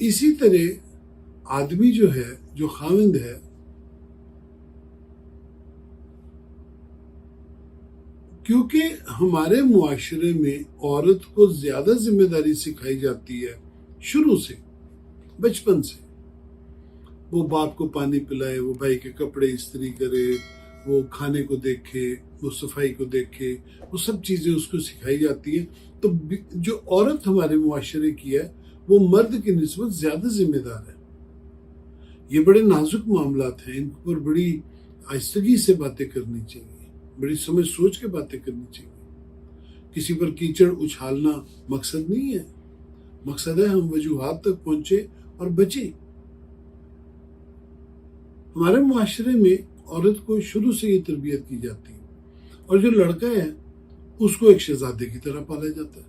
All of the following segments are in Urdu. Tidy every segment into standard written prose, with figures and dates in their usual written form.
اسی طرح آدمی جو ہے، جو خاوند ہے، کیونکہ ہمارے معاشرے میں عورت کو زیادہ ذمہ داری سکھائی جاتی ہے شروع سے، بچپن سے، وہ باپ کو پانی پلائے، وہ بھائی کے کپڑے استری کرے، وہ کھانے کو دیکھے، وہ صفائی کو دیکھے، وہ سب چیزیں اس کو سکھائی جاتی ہیں. تو جو عورت ہمارے معاشرے کی ہے وہ مرد کی نسبت زیادہ ذمہ دار ہے. یہ بڑے نازک معاملات ہیں، ان پر بڑی آہستگی سے باتیں کرنی چاہیے، بڑی سمجھ سوچ کے باتیں کرنی چاہیے. کسی پر کیچڑ اچھالنا مقصد نہیں ہے، مقصد ہے ہم وجوہات تک پہنچے اور بچیں. ہمارے معاشرے میں عورت کو شروع سے یہ تربیت کی جاتی ہے، اور جو لڑکا ہے اس کو ایک شہزادے کی طرح پالا جاتا ہے.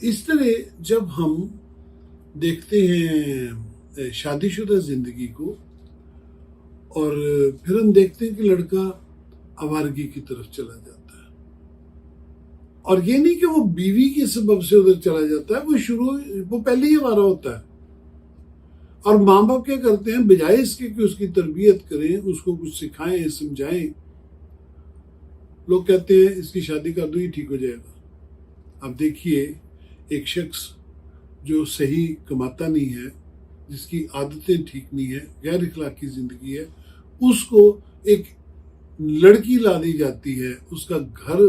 اس طرح جب ہم دیکھتے ہیں شادی شدہ زندگی کو، اور پھر ہم دیکھتے ہیں کہ لڑکا آوارگی کی طرف چلا جاتا ہے، اور یہ نہیں کہ وہ بیوی کے سبب سے ادھر چلا جاتا ہے، وہ پہلے ہی آوارہ ہوتا ہے. اور ماں باپ کیا کرتے ہیں، بجائے اس کے کہ اس کی تربیت کریں، اس کو کچھ سکھائیں، سمجھائیں، لوگ کہتے ہیں اس کی شادی کر دو، یہ ٹھیک ہو جائے گا. اب دیکھیے، ایک شخص جو صحیح کماتا نہیں ہے، جس کی عادتیں ٹھیک نہیں ہیں، غیر اخلاقی زندگی ہے، اس کو ایک لڑکی لا دی جاتی ہے، اس کا گھر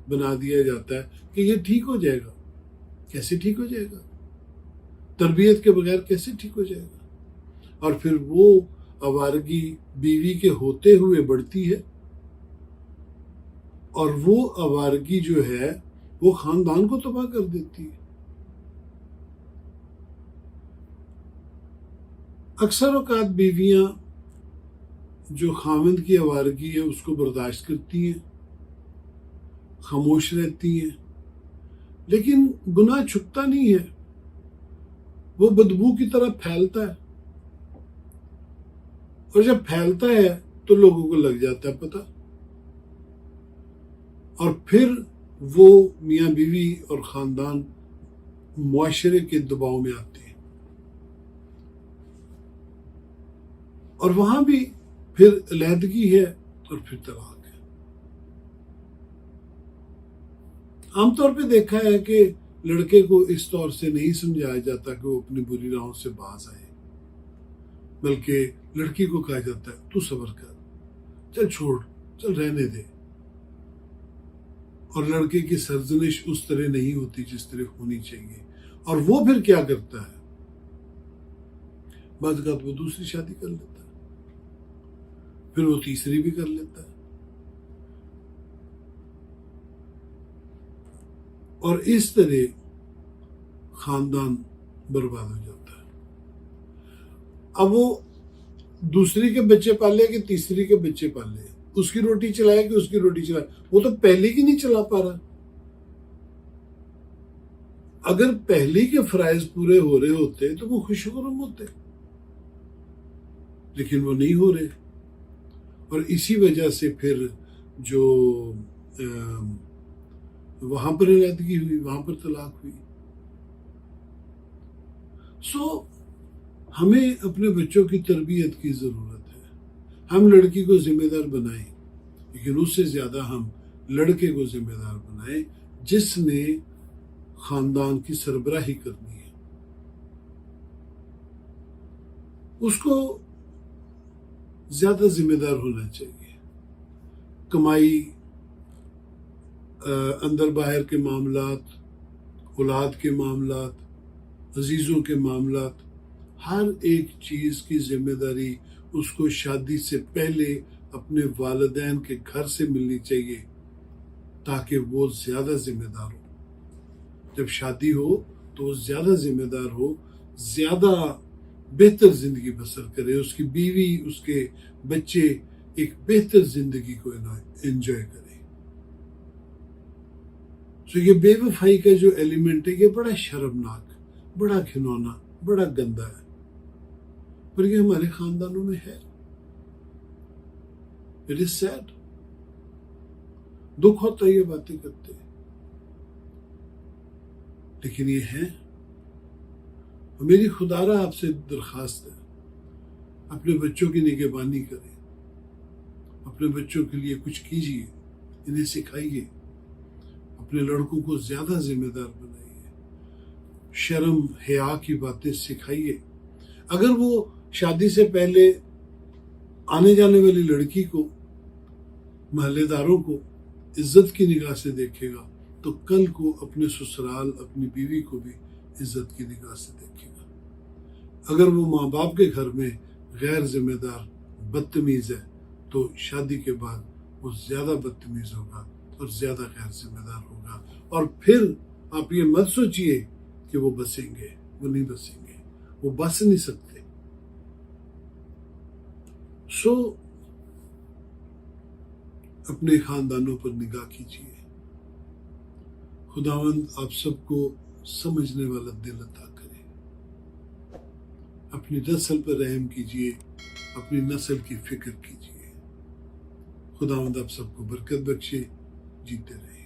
بنا دیا جاتا ہے کہ یہ ٹھیک ہو جائے گا. کیسے ٹھیک ہو جائے گا؟ تربیت کے بغیر کیسے ٹھیک ہو جائے گا؟ اور پھر وہ آوارگی بیوی کے ہوتے ہوئے بڑھتی ہے، اور وہ آوارگی جو ہے وہ خاندان کو تباہ کر دیتی ہے. اکثر اوقات بیویاں جو خاوند کی آوارگی ہے اس کو برداشت کرتی ہیں، خاموش رہتی ہیں، لیکن گناہ چھپتا نہیں ہے، وہ بدبو کی طرح پھیلتا ہے، اور جب پھیلتا ہے تو لوگوں کو لگ جاتا ہے پتہ، اور پھر وہ میاں بیوی اور خاندان معاشرے کے دباؤ میں آتے ہیں، اور وہاں بھی پھر علیحدگی ہے اور پھر طلاق ہے. عام طور پہ دیکھا ہے کہ لڑکے کو اس طور سے نہیں سمجھایا جاتا کہ وہ اپنی بری راہوں سے باز آئے، بلکہ لڑکی کو کہا جاتا ہے تو صبر کر، چل چھوڑ، چل رہنے دے. اور لڑکے کی سرزنش اس طرح نہیں ہوتی جس طرح ہونی چاہیے. اور وہ پھر کیا کرتا ہے؟ بعض اوقات وہ دوسری شادی کر لیتا ہے، پھر وہ تیسری بھی کر لیتا ہے، اور اس طرح خاندان برباد ہو جاتا ہے. اب وہ دوسری کے بچے پالے کہ تیسری کے بچے پالے، اس کی روٹی چلائے کہ اس کی روٹی چلائے، وہ تو پہلے کی نہیں چلا پا رہا. اگر پہلی کے فرائض پورے ہو رہے ہوتے تو وہ خوش خرم ہوتے، لیکن وہ نہیں ہو رہے، اور اسی وجہ سے پھر جو وہاں پر علیحدگی ہوئی، وہاں پر طلاق ہوئی. ہمیں اپنے بچوں کی تربیت کی ضرورت ہے. ہم لڑکی کو ذمہ دار بنائیں، لیکن اس سے زیادہ ہم لڑکے کو ذمہ دار بنائیں جس نے خاندان کی سربراہی کرنی ہے. اس کو زیادہ ذمہ دار ہونا چاہیے. کمائی، اندر باہر کے معاملات، اولاد کے معاملات، عزیزوں کے معاملات، ہر ایک چیز کی ذمہ داری اس کو شادی سے پہلے اپنے والدین کے گھر سے ملنی چاہیے، تاکہ وہ زیادہ ذمہ دار ہو. جب شادی ہو تو وہ زیادہ ذمہ دار ہو، زیادہ بہتر زندگی بسر کرے، اس کی بیوی، اس کے بچے ایک بہتر زندگی کو انجوائے کرے. تو یہ بے وفائی کا جو ایلیمنٹ ہے یہ بڑا شرمناک، بڑا گھنونا، بڑا گندا ہے، پر یہ ہمارے خاندانوں میں ہے. It is sad. دکھ ہوتا ہے یہ باتیں کرتے، لیکن یہ ہے. میری خدارہ آپ سے درخواست ہے، اپنے بچوں کی نگہبانی کریں، اپنے بچوں کے لیے کچھ کیجیے، انہیں سکھائیے، اپنے لڑکوں کو زیادہ ذمہ دار بنائیے، شرم حیا کی باتیں سکھائیے۔ اگر وہ شادی سے پہلے آنے جانے والی لڑکی کو، محلے داروں کو عزت کی نگاہ سے دیکھے گا تو کل کو اپنے سسرال، اپنی بیوی کو بھی عزت کی نگاہ سے دیکھے گا۔ اگر وہ ماں باپ کے گھر میں غیر ذمہ دار، بدتمیز ہے، تو شادی کے بعد وہ زیادہ بدتمیز ہوگا اور زیادہ غیر ذمہ دار ہوگا، اور پھر آپ یہ مت سوچئے کہ وہ بسیں گے، وہ نہیں بسیں گے، وہ بس نہیں سکتے۔ اپنے خاندانوں پر نگاہ کیجیے۔ خداوند آپ سب کو سمجھنے والا دل عطا کرے۔ اپنی نسل پر رحم کیجیے، اپنی نسل کی فکر کیجیے۔ خداوند آپ سب کو برکت بخشے، جیتے رہیں۔